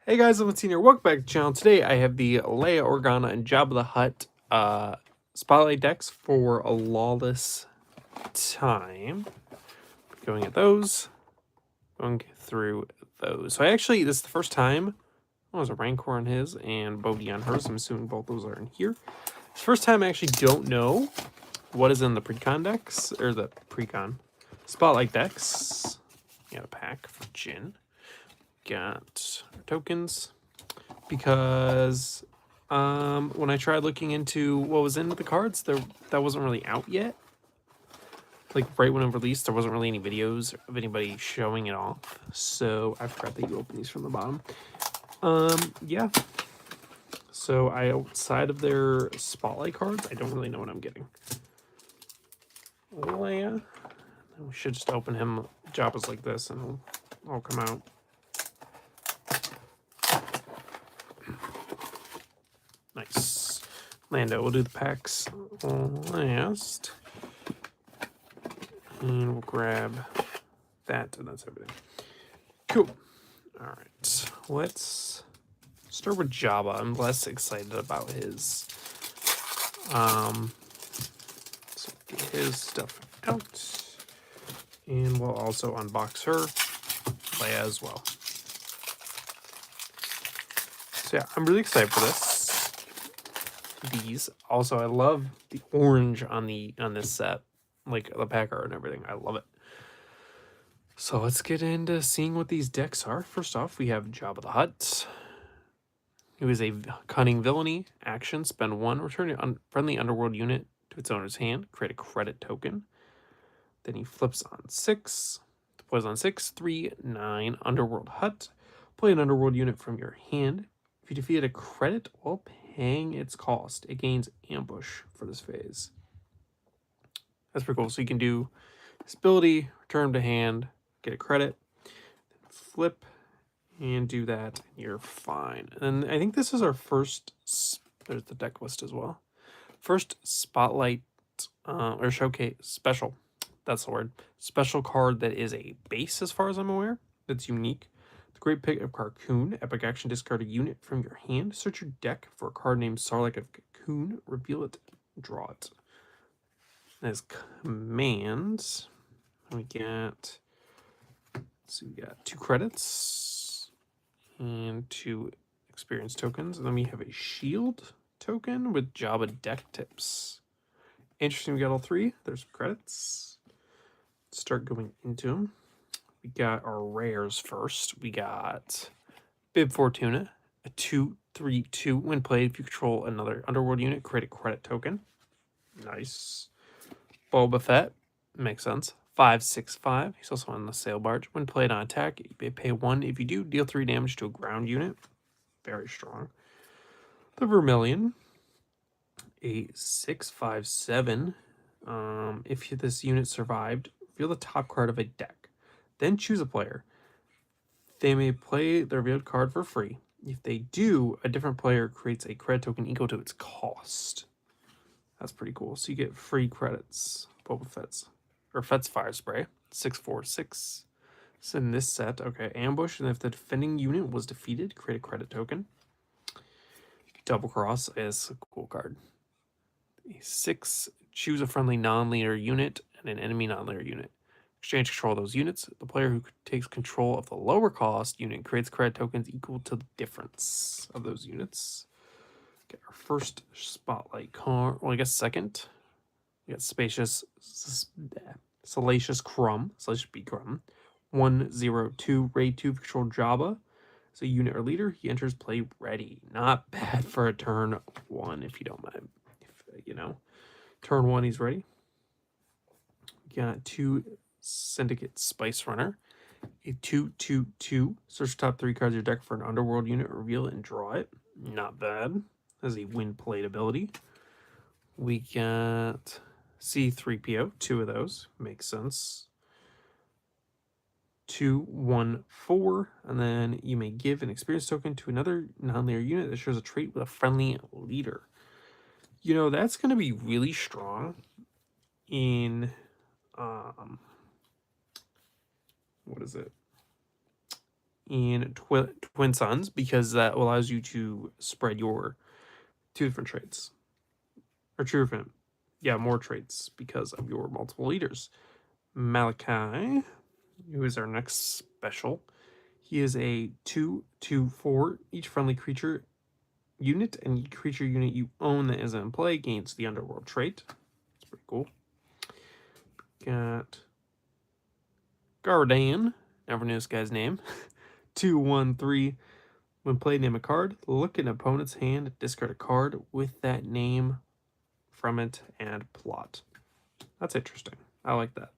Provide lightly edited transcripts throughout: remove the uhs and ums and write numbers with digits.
Hey guys, I'm Senior. Welcome back to the channel. Today I have the Leia, Organa, and Jabba the Hutt Spotlight decks for a Lawless Time. Going at those. Going through those. So this is the first time. Oh, there's a Rancor on his and Bodhi on hers. I'm assuming both those are in here. It's the first time I actually don't know what is in the Precon decks, or the Precon Spotlight decks. Got a pack for Jin. Got our tokens. Because when I tried looking into what was in the cards, that wasn't really out yet. Like right when it released, there wasn't really any videos of anybody showing it off. So I forgot that you open these from the bottom. Yeah. So outside of their spotlight cards, I don't really know what I'm getting. Leia. We should just open him Jabba's like this and he'll all come out. Nice. Lando, we'll do the packs last. And we'll grab that, and that's everything. Cool. Alright. Let's start with Jabba. I'm less excited about his. So get his stuff out. And we'll also unbox her. Leia as well. So yeah, I'm really excited for this. These. Also, I love the orange on this set. Like the pack art and everything. I love it. So let's get into seeing what these decks are. First off, we have Jabba the Hutt. Who is a cunning villainy action. Spend 1, return a friendly underworld unit to its owner's hand. Create a credit token. Then he flips on 6. Deploys on 6, 3, 9, Underworld Hutt. Play an underworld unit from your hand. If you defeat a credit while paying its cost, it gains ambush for this phase. That's pretty cool. So you can do this ability, return to hand, get a credit, flip, and do that. You're fine. And I think this is our first. There's the deck list as well. First spotlight or showcase special. That's the word. Special card that is a base, as far as I'm aware. That's unique. The great pick of Carcoon. Epic action: discard a unit from your hand. Search your deck for a card named Sarlacc of Cocoon. Reveal it. Draw it. As commands, we got. So we got 2 credits and 2 experience tokens, and then we have a shield token with Jabba deck tips. Interesting. We got all 3. There's some credits. Let's start going into them. We got our rares first. We got Bib Fortuna, a 2/3/2. When played, if you control another underworld unit, create a credit token. Nice. Boba Fett, makes sense. 5/6/5. He's also on the sail barge. When played on attack, you may pay 1. If you do, deal 3 damage to a ground unit. Very strong. The Vermilion, a 6/5/7. If this unit survived, reveal the top card of a deck. Then choose a player. They may play the revealed card for free. If they do, a different player creates a credit token equal to its cost. That's pretty cool. So you get free credits. Boba Fett's. Or Fett's Fire Spray. 6/4/6. So in this set, okay, ambush, and if the defending unit was defeated, create a credit token. Double Cross is a cool card. 6, choose a friendly non-leader unit and an enemy non-leader unit. Exchange control of those units. The player who takes control of the lower cost unit creates credit tokens equal to the difference of those units. Get our first spotlight card. Well, I guess second. We got Salacious Crumb. Salacious B Crumb. 1/0/2. Raid 2. Control Jabba. As a unit or leader, he enters play ready. Not bad for a turn 1, if you don't mind. If, turn 1, he's ready. We got 2 Syndicate Spice Runner. A 2/2/2. Search top 3 cards of your deck for an underworld unit, reveal it, and draw it. Not bad. As a win played ability. We got C3PO, 2 of those. Makes sense. 2/1/4, and then you may give an experience token to another non-leader unit that shares a trait with a friendly leader. That's going to be really strong in what is it? in Twin Suns because that allows you to spread your 2 different traits. Or true event. Yeah, more traits because of your multiple leaders. Malachi, who is our next special. He is a 2/4. Each friendly creature unit and each creature unit you own that isn't in play gains the Underworld trait. It's pretty cool. Got Gardan. Never knew this guy's name. 2/1/3. When played, name a card. Look at an opponent's hand. Discard a card with that name from it and plot. That's interesting. I like that.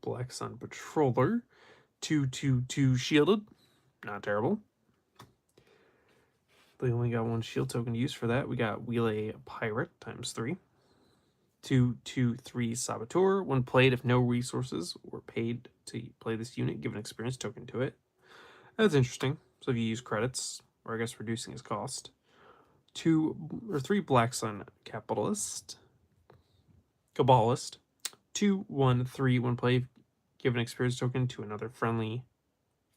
Black Sun Patroller. 2/2/2 shielded. Not terrible. They only got 1 shield token to use for that. We got Wheelay Pirate ×3. 2/2/3 Saboteur. When played, if no resources were paid to play this unit, give an experience token to it. That's interesting. So if you use credits, or I guess reducing his cost. 3 Black Sun Cabalist. 2/1/3. When played, give an experience token to another friendly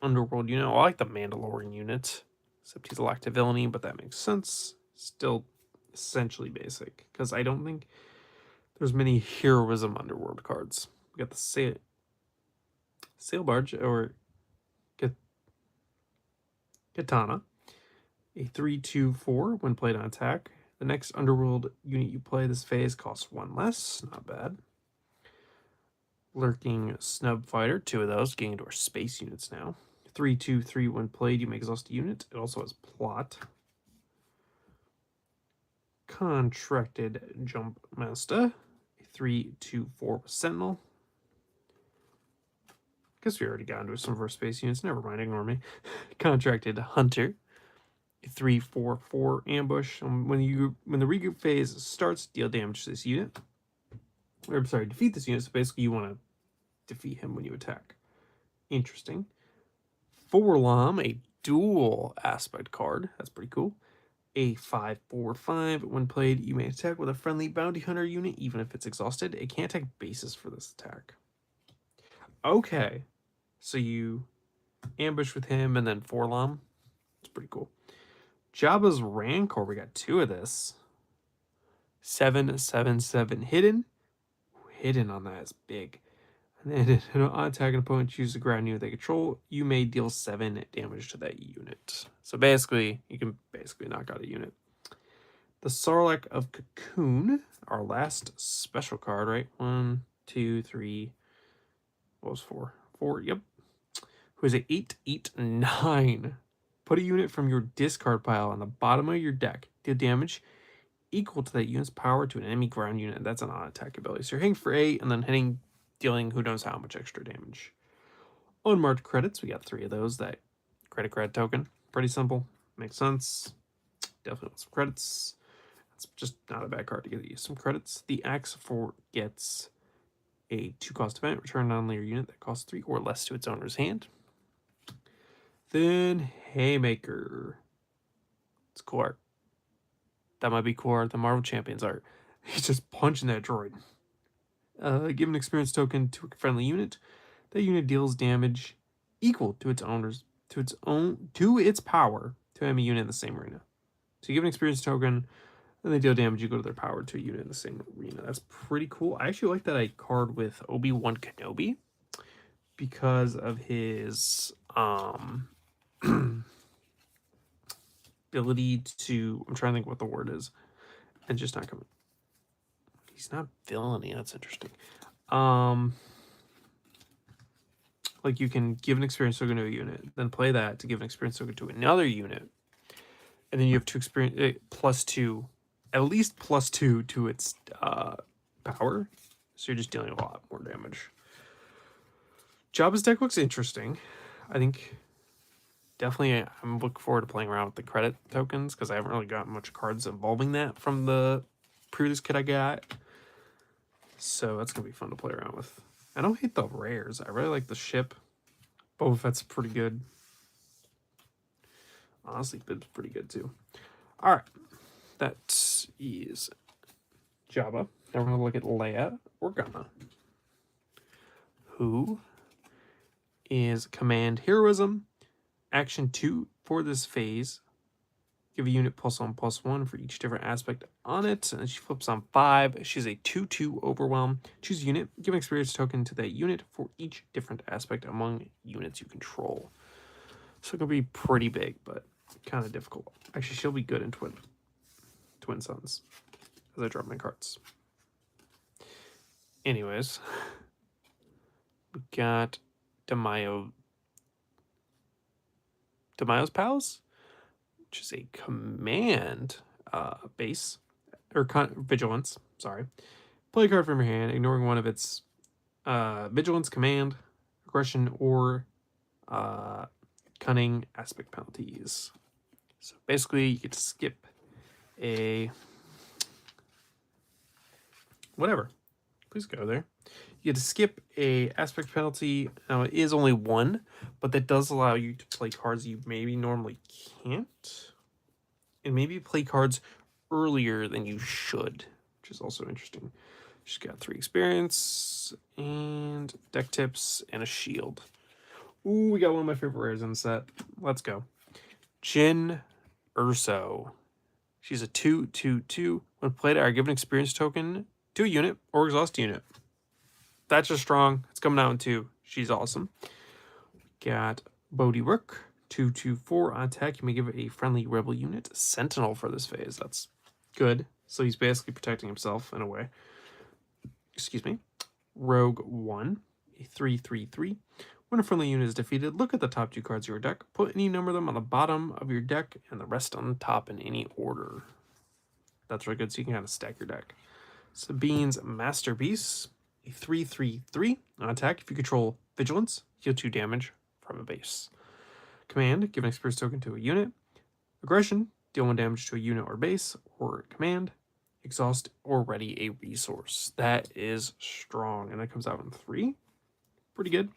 Underworld unit. I like the Mandalorian unit, except he's lacked villainy, but that makes sense. Still essentially basic, because I don't think there's many heroism Underworld cards. We got the Sail Barge, or Katana. A 3/2/4 when played on attack. The next Underworld unit you play this phase costs 1 less. Not bad. Lurking Snub Fighter, 2 of those, getting into our space units now. 3/2/3 when played, you may exhaust a unit. It also has plot. Contracted Jump Master. 3/2/4 Sentinel. Guess we already got into some of our space units. Never mind, ignore me. Contracted Hunter. 3/4/4 ambush. When the regroup phase starts, deal damage to this unit. Or I'm sorry, defeat this unit. So basically, you want to defeat him when you attack. Interesting. Forlam, a dual aspect card. That's pretty cool. A 5/4/5. When played, you may attack with a friendly bounty hunter unit, even if it's exhausted. It can't take bases for this attack. Okay, so you ambush with him and then Forlam. It's pretty cool. Jabba's Rancor. We got 2 of this. 7/7/7 hidden. Hidden on that is big. And then on attack an opponent chooses a ground unit they control, you may deal 7 damage to that unit. So basically, you can basically knock out a unit. The Sarlacc of Cocoon, our last special card, right? 1, 2, 3. What was 4? 4, yep. Who is a 8/8/9. Put a unit from your discard pile on the bottom of your deck. Deal damage equal to that unit's power to an enemy ground unit. That's an on-attack ability. So you're hitting for 8 and then dealing who knows how much extra damage. Unmarked credits, we got 3 of those. That credit token, pretty simple. Makes sense. Definitely want some credits. It's just not a bad card to get you some credits. The Axe Fort gets a 2-cost event. Return an on-layer unit that costs 3 or less to its owner's hand. Then Haymaker. It's cool art. That might be cool art than Marvel Champions art. He's just punching that droid. Give an experience token to a friendly unit. That unit deals damage equal to its power to enemy unit in the same arena. So you give an experience token, and they deal damage equal to their power to a unit in the same arena. That's pretty cool. I actually like that I card with Obi-Wan Kenobi because of his ability to, I'm trying to think what the word is, and just not coming. He's not villainy. That's interesting. Like you can give an experience token to a unit, then play that to give an experience token to another unit, and then you have 2 experience +2, at least +2 to its power. So you're just dealing a lot more damage. Jabba's deck looks interesting. I think definitely I'm looking forward to playing around with the credit tokens because I haven't really gotten much cards involving that from the previous kit I got. So that's going to be fun to play around with. I don't hate the rares. I really like the ship. Boba Fett's pretty good. Honestly, Bib's pretty good too. All right. That is Jabba. Now we're going to look at Leia Organa, who is Command Heroism. Action 2 for this phase. Give a unit +1/+1 for each different aspect on it. And she flips on 5. She's a 2/2 overwhelm. Choose a unit. Give an experience token to that unit for each different aspect among units you control. So it can be pretty big, but kind of difficult. Actually, she'll be good in Twin Suns as I drop my cards. Anyways, we got Damayo's Palace, which is a command base, or vigilance, sorry. Play a card from your hand, ignoring one of its vigilance, command, aggression, or cunning aspect penalties. So basically, you get to skip a whatever. Please go there. You get to skip a aspect penalty. Now it is only one, but that does allow you to play cards you maybe normally can't, and maybe play cards earlier than you should, which is also interesting. She's got 3 experience and deck tips and a shield. Ooh, we got one of my favorite rares in the set. Let's go. Jin Urso. She's a 2/2/2. When played, I give an experience token to a unit or exhaust unit. That's just strong. It's coming out in 2. She's awesome. Got Bodhi Rook. 2/2/4 on attack. You may give a friendly rebel unit Sentinel for this phase. That's good. So he's basically protecting himself in a way. Excuse me. Rogue 1. A 3/3/3. When a friendly unit is defeated, look at the top 2 cards of your deck. Put any number of them on the bottom of your deck and the rest on the top in any order. That's really good, so you can kind of stack your deck. Sabine's Masterpiece. A 3/3/3 on attack. If you control Vigilance, heal 2 damage from a base. Command, give an experience token to a unit. Aggression, deal 1 damage to a unit or base, or command. Exhaust or ready a resource. That is strong, and that comes out in 3. Pretty good.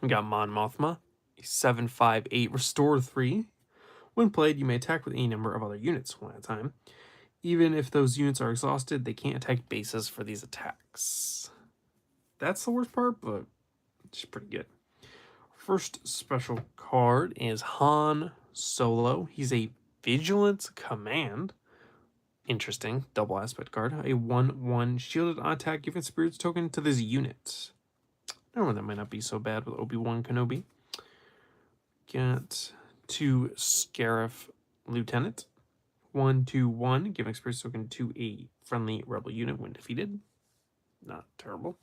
We got Mon Mothma, a 7/5/8 restore 3. When played, you may attack with any number of other units one at a time. Even if those units are exhausted, they can't attack bases for these attacks. That's the worst part, but it's pretty good. First special card is Han Solo. He's a Vigilance command. Interesting. Double aspect card. A 1/1 shielded on attack. Give a spirits token to this unit. Oh, that might not be so bad with Obi-Wan Kenobi. Got 2 Scarif Lieutenant. 1/2/1. Give an experience token to a friendly rebel unit when defeated. Not terrible.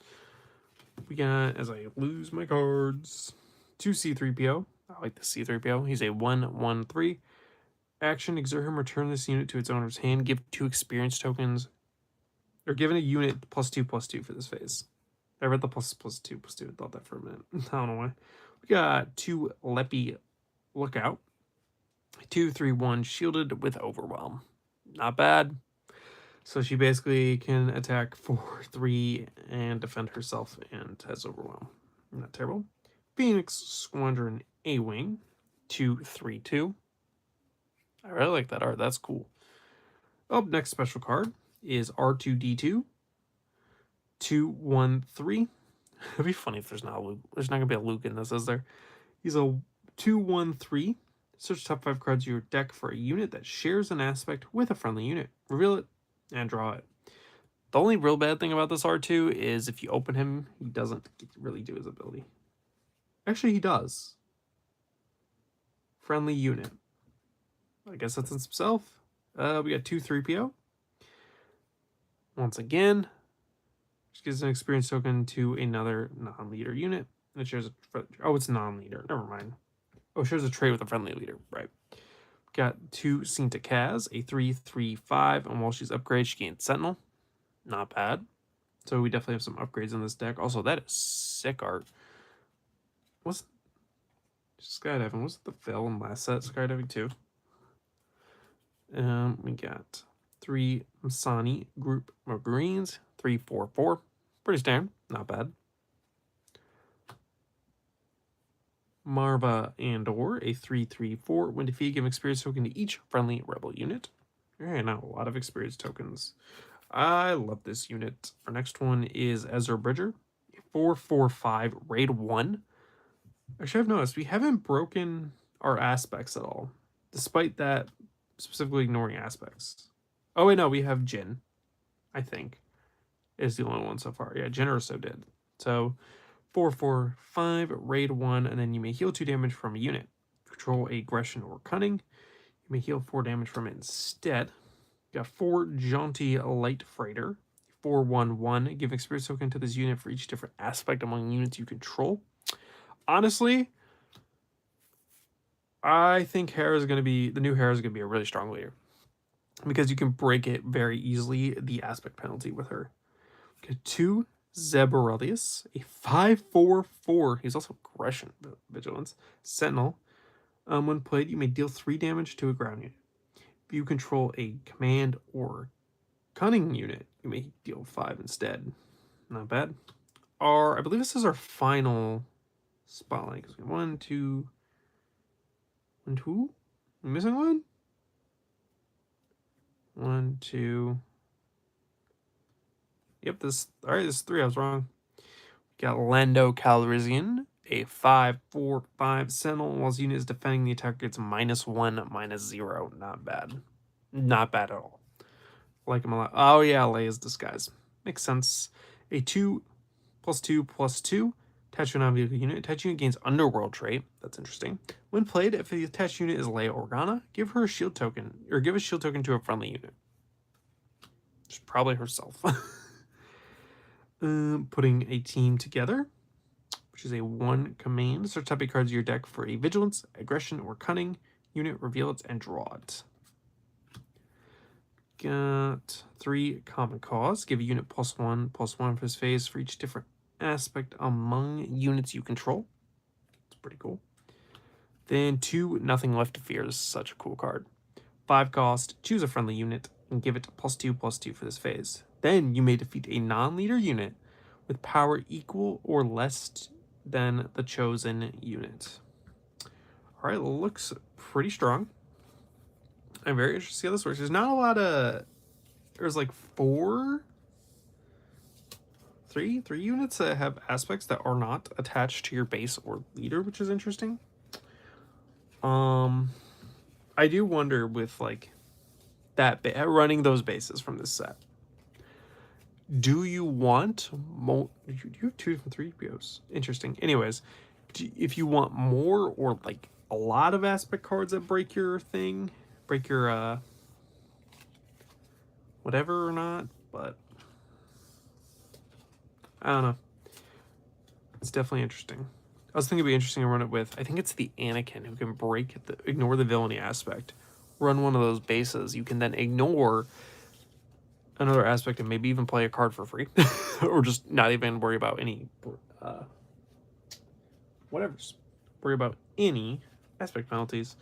We got, as I lose my cards, 2 C3PO. I like the C3PO. He's a 1/1/3. Action, exert him, return this unit to its owner's hand. Give 2 experience tokens. Or given a unit +2/+2 for this phase. I read the +2/+2. I thought that for a minute. I don't know why. We got 2 Leppy Lookout. 2/3/1 shielded with Overwhelm. Not bad. So she basically can attack for 3 and defend herself and has Overwhelm. Not terrible. Phoenix Squadron A-Wing. 2/3/2. I really like that art. That's cool. Up next special card is R2-D2. 2/1/3. It'd be funny if there's not a Luke. There's not gonna be a Luke in this, is there? He's a 2/1/3. Search top 5 cards of your deck for a unit that shares an aspect with a friendly unit. Reveal it and draw it. The only real bad thing about this R2 is if you open him, he doesn't really do his ability. Actually, he does. Friendly unit. I guess that's himself. We got 2 3PO. Once again, just gives an experience token to another non-leader unit. And it shares a... Oh, it's non-leader. Never mind. Oh, shares a trait with a friendly leader. Right. Got 2 Cinta Kaz, a 3/3/5. And while she's upgraded, she gains Sentinel. Not bad. So we definitely have some upgrades in this deck. Also, that is sick art. What's Skydiving? Was it the Phil in last set? Skydiving 2. We got 3 Masani Group Marines, 3/4/4. Pretty standard, not bad. Marva Andor, a 3/3/4. When defeated, give an experience token to each friendly rebel unit. Alright, now a lot of experience tokens. I love this unit. Our next one is Ezra Bridger, a 4/4/5 raid 1. Actually, I've noticed we haven't broken our aspects at all, despite that specifically ignoring aspects. Oh wait, no, we have Jin. I think is the only one so far. Yeah, Jin also did. So 4, 4, 5, raid 1, and then you may heal 2 damage from a unit. Control aggression or cunning. You may heal 4 damage from it instead. You got 4 jaunty light freighter. 4, 1, 1. Give experience token to this unit for each different aspect among units you control. Honestly, I think Hera is going to be the new Hera is going to be a really strong leader because you can break it very easily. The aspect penalty with her. Okay, 2 Zeborelius, a 5/4/4. He's also aggression vigilance sentinel. When played, you may deal 3 damage to a ground unit. If you control a command or cunning unit, you may deal 5 instead. Not bad. I believe this is our final spotlight. 1, 2, 1, 2. I'm missing one. 1, 2. Yep, this. All right, this is 3. I was wrong. We got Lando Calrissian, a 5/4/5 sentinel. While his unit is defending, the attacker gets -1, -0. Not bad. Not bad at all. Like him a lot. Oh yeah, Leia's disguise. Makes sense. A 2/2/2. Attached to a non-vehicle unit. Attached unit gains Underworld trait. That's interesting. When played, if the attached unit is Leia Organa, give her a shield token, or give a shield token to a friendly unit. She's probably herself. Putting a team together, which is a 1 command. Search type of cards of your deck for a vigilance, aggression, or cunning unit, reveal it, and draw it. Got 3 common cause. Give a unit +1/+1 for this phase for each different aspect among units you control. It's pretty cool. Then 2 nothing left to fear. This is such a cool card. 5 cost. Choose a friendly unit and give it +2/+2 for this phase. Then you may defeat a non-leader unit with power equal or less than the chosen unit. All right, looks pretty strong. I'm very interested to see how this works. There's not a lot of. There's like 3 units that have aspects that are not attached to your base or leader, which is interesting. I do wonder with like that running those bases from this set. Do you want more? You have 2 from 3 BOs. Interesting. Anyways, if you want more or like a lot of aspect cards that break your thing, break your whatever or not, but I don't know. It's definitely interesting. I was thinking it'd be interesting to run it with. I think it's the Anakin who can ignore the villainy aspect. Run one of those bases. You can then ignore another aspect and maybe even play a card for free, or just not even worry about any whatever's. Worry about any aspect penalties.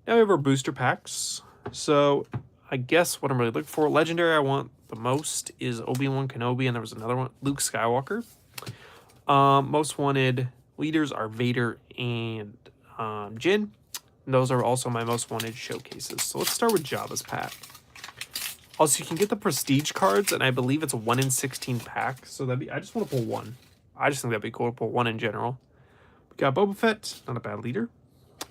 Now we have our booster packs. So I guess what I'm really looking for, legendary I want the most is Obi-Wan Kenobi, and there was another one, Luke Skywalker. Most wanted leaders are Vader and Jin. And those are also my most wanted showcases. So let's start with Jabba's pack. Also, you can get the prestige cards, and I believe it's a 1 in 16 pack. So that'd be. I just want to pull 1. I just think that'd be cool to pull 1 in general. We got Boba Fett, not a bad leader.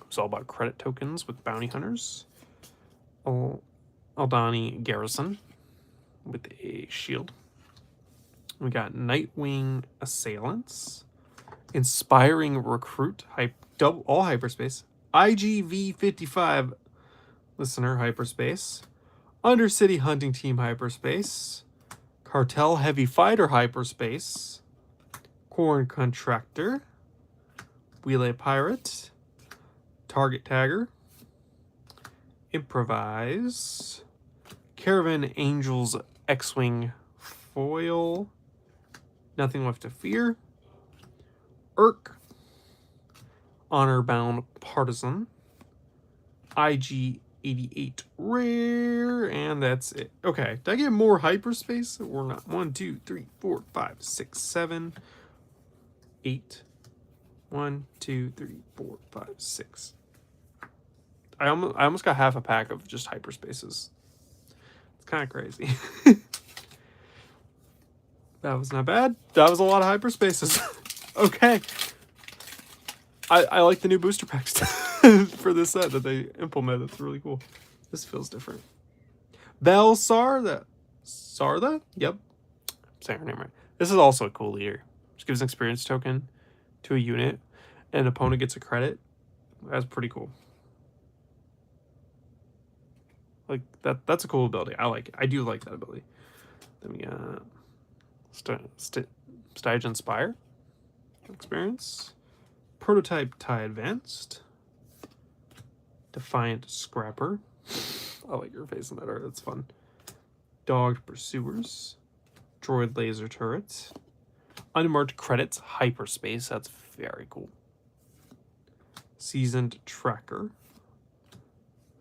It's all about credit tokens with bounty hunters. Aldani Garrison with a shield. We got Nightwing Assailants, Inspiring Recruit, all hyperspace, IGV55 Listener hyperspace, Undercity Hunting Team hyperspace, Cartel Heavy Fighter hyperspace, Corn Contractor, Wheelay Pirate, Target Tagger, Improvise, Caravan Angels X-Wing Foil, Nothing Left to Fear, Urk, Honor-Bound Partisan, IG88 Rare, and that's it. Okay, did I get more hyperspace or not? 1, 2, 3, 4, 5, 6, 7, 8. 1, 2, 3, 4, 5, 6. I almost got half a pack of just hyperspaces. It's kind of crazy. That was not bad. That was a lot of hyperspaces. Okay. I like the new booster packs for this set that they implemented. It's really cool. This feels different. Sarda. Yep. Saying her name right. This is also a cool leader. Just gives an experience token to a unit, and an opponent gets a credit. That's pretty cool. Like that's a cool ability. I like it. I do like that ability. Then we got Stage Inspire. Experience. Prototype Tie Advanced. Defiant Scrapper. I like your face in that art. That's fun. Dogged Pursuers. Droid Laser Turrets. Unmarked Credits Hyperspace. That's very cool. Seasoned Tracker.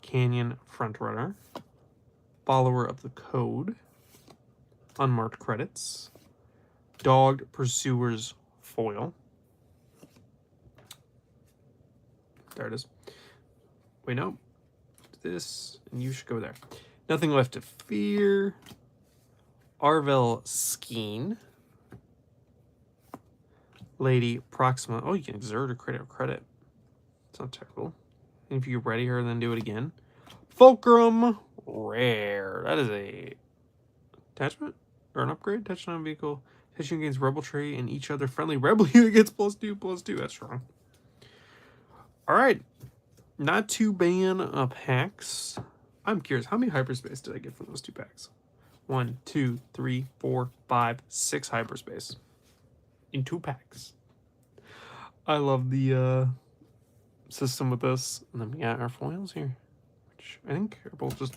Canyon Frontrunner. Follower of the Code. Unmarked Credits. Dogged Pursuers Foil. There it is. Wait, no. This, and you should go there. Nothing Left to Fear. Arvel Skeen. Lady Proxima. Oh, you can exert or create a credit. It's not terrible. And if you ready her, then do it again. Fulcrum Rare. That is a attachment or an upgrade. Attachment on vehicle. Attachment gains Rebel Tree and each other friendly Rebel unit gets +2/+2. That's strong. All right. Not too bad packs. I'm curious, how many hyperspace did I get from those 2 packs? 1, 2, 3, 4, 5, 6 hyperspace in 2 packs. I love the system with this. And then we got our foils here, which I think are both just,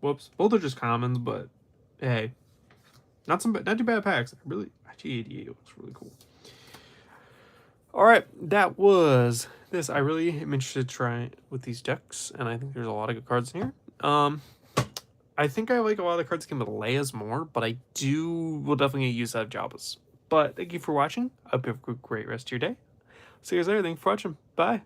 whoops, both are just commons, but hey, not too bad packs. Really, G88 looks really cool. All right, that was this. I really am interested to try with these decks, and I think there's a lot of good cards in here. I think I like a lot of the cards that came with Leia's more, but I will definitely use that of Jabba's. But thank you for watching. I hope you have a great rest of your day. See you guys later. Thanks for watching. Bye.